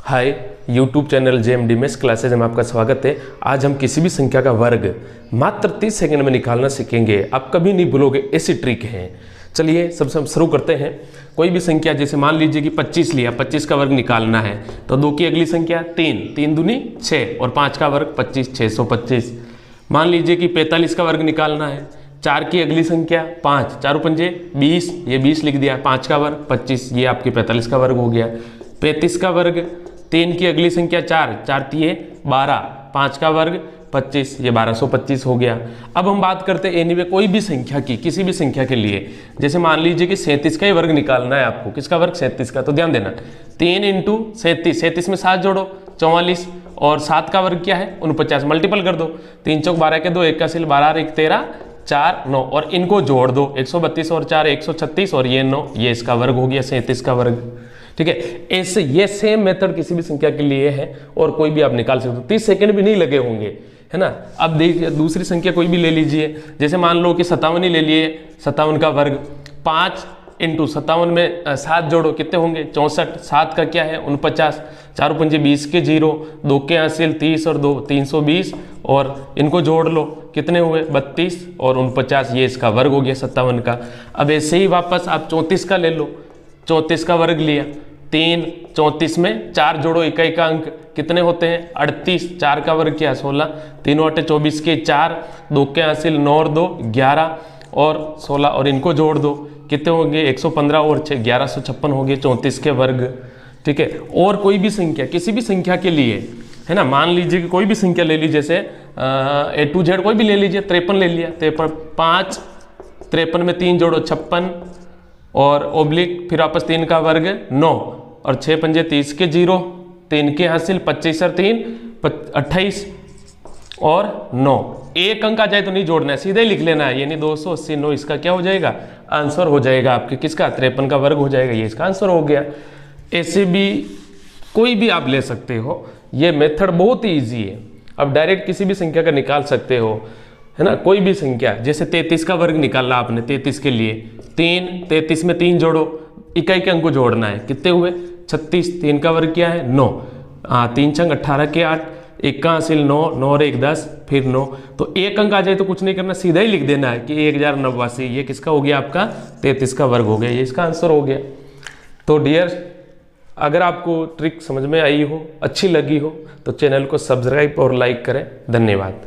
Hi YouTube channel JMD mess classes में आपका स्वागत है। आज हम किसी भी संख्या का वर्ग मात्र 30 सेकंड में निकालना सीखेंगे। आप कभी नहीं भूलोगे, ऐसी ट्रिक है। चलिए सबसे हम शुरू करते हैं। कोई भी संख्या, जैसे मान लीजिए कि 25 लिया, 25 का वर्ग निकालना है तो 2 की अगली संख्या 3, 3 दूनी 6 और 5 का वर्ग 25, 625। मान लीजिए कि 45 का वर्ग निकालना है, 4 की अगली संख्या 5, 4 पंजे 20, ये 20 लिख दिया, 5 का वर्ग 25, ये आपकी 45 का वर्ग हो गया। 35 का वर्ग, 3 की अगली संख्या 4, 4 तिये 12, 5 का वर्ग 25, ये 1225 हो गया। अब हम बात करते हैं एनीवे कोई भी संख्या की, किसी भी संख्या के लिए। जैसे मान लीजिए कि 37 का ही वर्ग निकालना है आपको। किसका वर्ग? 37 का। तो ध्यान देना, 3 इंटू 37, 37 में 7 जोड़ो 44, और 7 का वर्ग क्या है? 49। मल्टीपल कर दो, 3 चौक 12 के 2, 1 का सिल 12 और 1 13, 4 9, और इनको जोड़ दो, 132 और 4 136, और ये 9, ये इसका वर्ग हो गया 37 का वर्ग। ठीक है, ऐसे ये सेम मेथड किसी भी संख्या के लिए है और कोई भी आप निकाल सकते हो। 30 सेकंड भी नहीं लगे होंगे, है ना। अब देखिए दूसरी संख्या कोई भी ले लीजिए। जैसे मान लो कि 57 ही ले लिए, 57 का वर्ग 5 इंटू 57 में 7 जोड़ो, कितने होंगे? 64। 7 का क्या है? 49। 4 पंजे 20 के 0, 2 के हासिल 30 और 2 320, और इनको जोड़ लो, कितने हुए? 32 और 49, ये इसका वर्ग हो गया 57 का। अब ऐसे ही वापस आप 34 का ले लो, 34 का वर्ग लिया, 3, 34 में 4 जोड़ो, इकाई का अंक कितने होते हैं? 38। 4 का वर्ग क्या? 16। 3 8 24 के 4, 2 के हासिल 9 और 2 11 और 16, और इनको जोड़ दो, कितने होंगे? 115 और 6 1156 हो गए 34 के वर्ग। ठीक है, और कोई भी संख्या, किसी भी संख्या के लिए, है ना। मान लीजिए कि कोई भी संख्या ले लीजिए, जैसे A to Z कोई भी ले लीजिए। 53 ले लिया, 5 53 में 3 जोड़ो 56, और ओब्लिक फिर वापस 3 का वर्ग 9, और 6 पंजे 30 के 0, 3 के हासिल 25 और 3 28 और 9। एक अंक आ जाए तो नहीं जोड़ना है, सीधे ही लिख लेना है, यानी 280। 9 इसका क्या हो जाएगा? आंसर हो जाएगा आपके। किसका? 53 का वर्ग हो जाएगा, ये इसका आंसर हो गया। ऐसे भी कोई भी आप ले सकते हो, ये मेथड बहुत ही ईजी है। अब डायरेक्ट किसी भी संख्या का निकाल सकते हो, है ना। कोई भी संख्या, जैसे 33 का वर्ग निकाला आपने, 33 के लिए 33 में 3 जोड़ो, इकाई के अंक को जोड़ना है, कितने हुए? 36। 3 का वर्ग क्या है? 9। 3 छंग 18 के 8, 1 का हासिल 9, 9 और 1 10, फिर 9। तो एक अंक आ जाए तो कुछ नहीं करना, सीधा ही लिख देना है कि 1089। ये किसका हो गया? आपका 33 का वर्ग हो गया, ये इसका आंसर हो गया। तो डियर, अगर आपको ट्रिक समझ में आई हो, अच्छी लगी हो, तो चैनल को सब्सक्राइब और लाइक करें। धन्यवाद।